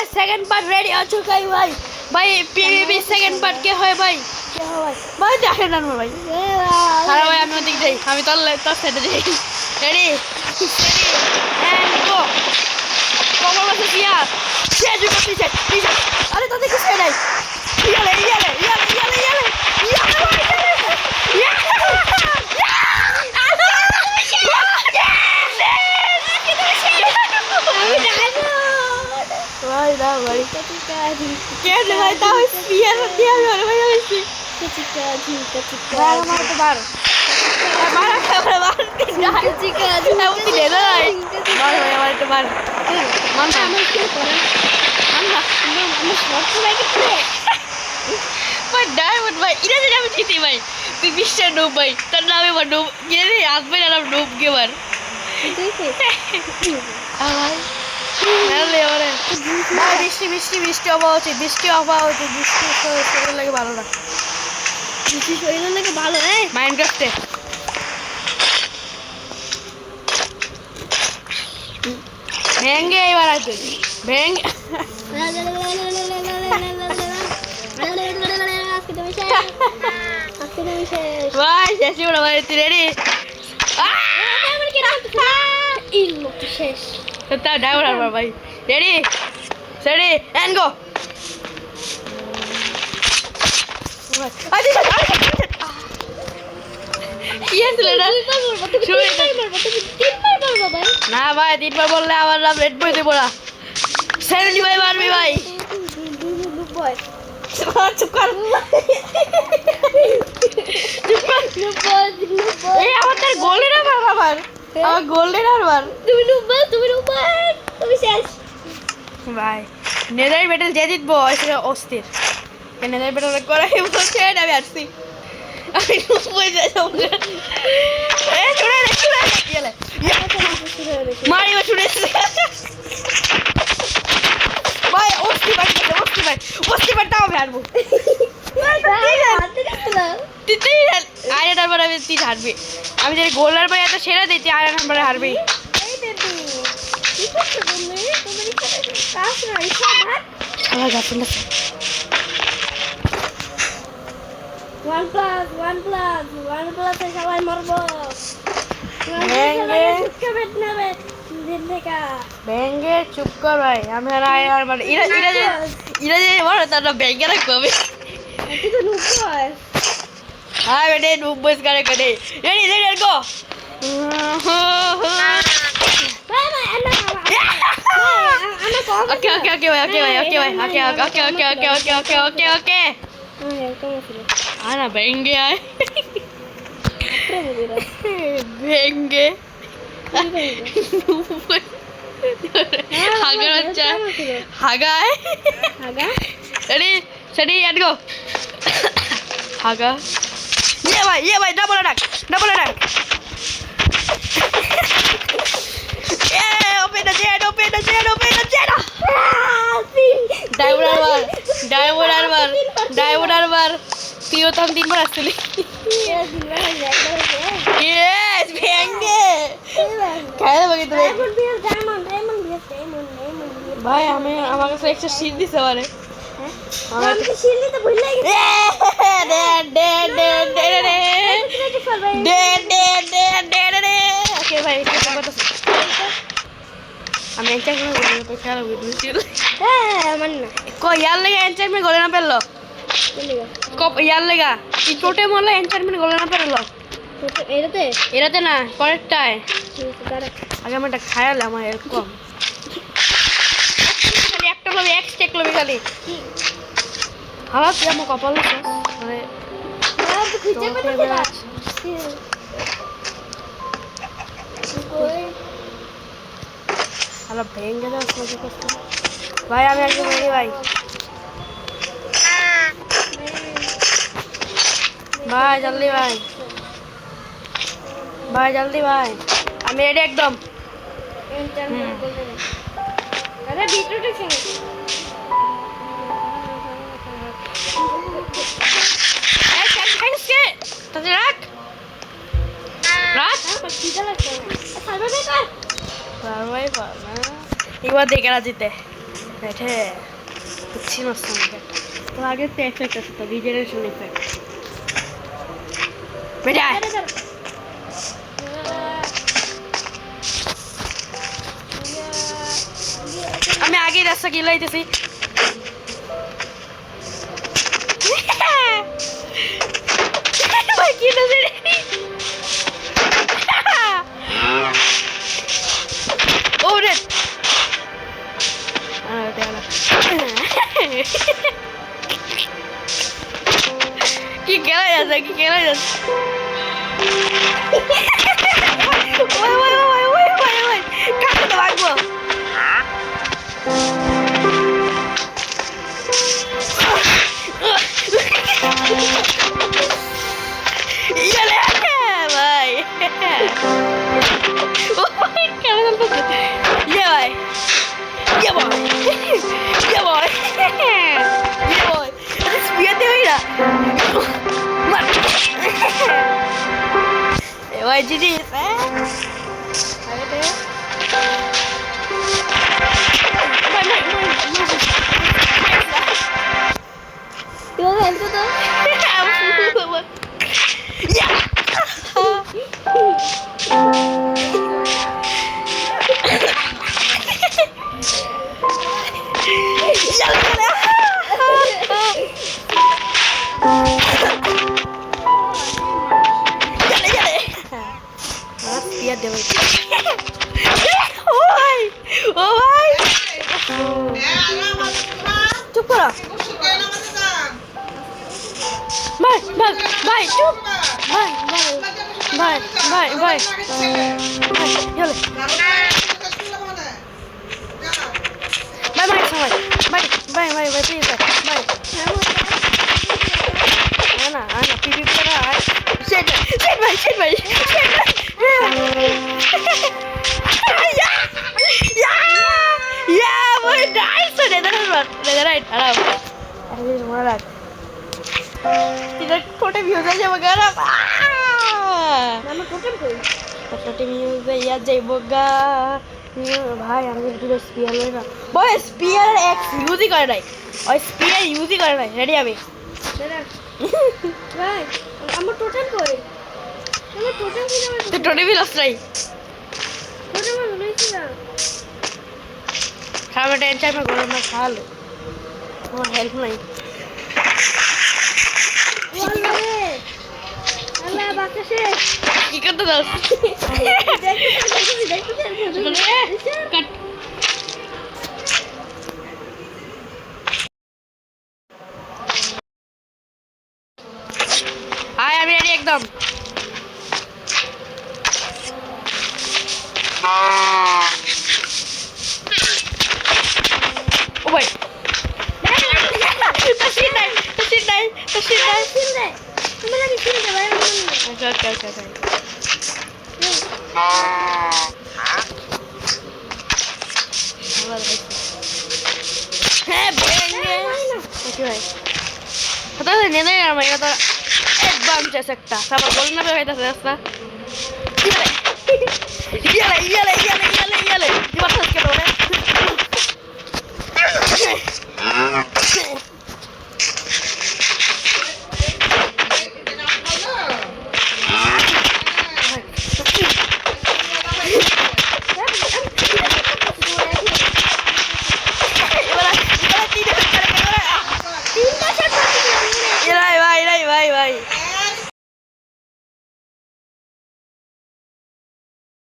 भाई second part ready हो चुका है भाई भाई पीवीपी सेकंड पार्ट क्या है भाई क्या है भाई भाई देखे ना भाई अरे भाई আমি ওদিক যাই আমি তোর সাইডে যাই রেডি এন্ড গো কমর বসে দিয়া সে যুগ পিছে আরে তো দেখি সে নাই ইয়ালে भाई ना भाई क्या भाई था स्पीयर दिया मेरे भाई ऐसे चिका मार तो मार मारा कैमरा मार चिका है वो दे दे मार भाई मार तो मार मान ना हम इसके करें हम शॉट को भाई कितने भाई डायमंड भाई इधर से हम जीती भाई तू मिस्टर डूब भाई तेरा नाम है डूब ये रे आज में नाम डूब के बार हां हेलो यार भाई বৃষ্টি অফা হচ্ছে বৃষ্টি শরীর লাগে ভালো না বৃষ্টি শরীর লাগে ভালো মাইনক্রাফটে ভেঙ্গে এবার আছে ভেঙ্গে ভাই শেষ হলো ভাই তুই রেডি শেষ তা ড্রাইভার আর ভাই রেডি সেডি এন্ড গো না ভাই তিনবার বললে আবার রেড বই দেবো না 75 মারবি ভাই চুপ কর এই আমাদের গোল্ডেন আবার আমার গোল্ডেন আবার তুমি শেষ ভাই নেদার ব্যাটল যে জিতবো সেটা অস্থির নেদার ব্যাটল করাই বলছে আমি আসছি আমি নুবই যাই সঙ্গে এ ছুড়ে গেলে মারি বা ছুড়ে ভাই অস্থির তাও হারবো আয়নাটার পর আমি তুই হারবি আমি যদি গোলার ভাই এত সেরা দিচ্ছি আয়নাটার পরে হারবি সবাই মরবো ব্যাঙ্গে চুপ কর ভাই আমি আর আয়ার মানে ইরা যে বড় তারা ব্যাঙ্গে রাখবো আমি হ্যাঁ বেটে নুব বস করে ready go Okay. Ana benge ay. Benge. Haga acha. Haga. Ready, and go. Haga. Yeah, bhai, double attack. Open the jet. Diamond armor. Tio tam 3 bar আসছিলি Yes, ভেঙ্গে খাইলে বাকি তো ডায়মন্ড ভাই আমি আমার কাছে একটা শিট দিতে পারে আমার কাছে শিট দিতে ভুল লাগে ওকে ভাই আমি এনচার্টমেন্ট করে তো খেলা বুঝছিস আমার না কই ইয়ার লাগে এনচার্টমেন্ট করে না পেলো কপ ইয়ার লাগা কি টোটে মলে এনচার্টমেন্ট করে না পেলো এটাতে না পরেরটায় আগে আমি এটা খায়ালে আমার এরকম খালি একটা লবি এক্সটেক লবি খালি হালাত আমার কপাল মানে হ্যালো ভেঙ্গে যাচ্ছে ভাই আমি একদম রেডি ভাই জলদি ভাই আমি রেডি একদম আরে ভিডিওটা ছেড়ে এই থ্যাঙ্কস কে তাতে রাখ सीधा लगता है सर्वाइव ना एक बार देखेगा जीते बैठे अच्छी मस्त तो आगे तो इफेक्ट असतो रिजनरेशन इफेक्ट बेटा আমি আগে রাস্তা গিলাইতেছি ভাই কি নজরে ওরে কি খেলা যাচ্ছে কি খেলা যাচ্ছে ওই ওই ওই ওই ওই ওই কাকে তো ভাগবো ইয়ালে ভাই ওই খেলা চলতেছে ইয়ে ভাই ইয়ে ভাই ইয়ে ভাই ইয়ে ভাই স্পিয়াতে হইরা মার এ ভাই জিজি আরে দে ভাই ভাই Yo ganto to. Ya. Ya deh. Oi. Oi. Coba. Bye, চুপ বাই চলে বাই প্লিজ বাই আনা পিপি করা শেট ভাই boy nice right arab this one tidak totem views aja bagara nama totem koi totem views ya jai boga ভাই আমি একটু spear লই না বয় স্পিয়ার এক্স ইউজই করে নাই ওই স্পিয়ার ইউজই করে নাই রেডি আমি ভাই আমার টোটেম কই আমার টোটেম কি না তো টোটেম বি লস নাই টোটেম লইছি না খাবে টেনশন মে করো না খালো তোমার হেল্প নাই আল্লাহ বাতাসে কি করতে দাও কাট হাই আমি রেডি একদম ও ভাই তশিন তুমি লাগি কিনে দে ভাই আচ্ছা হ্যাঁ বেঙ্গে ওকে ভাই पता है नहीं यार मैं तो एकदम जा सकता सब बोलना भी होता है रास्ता ये बात सच कह रहा हूं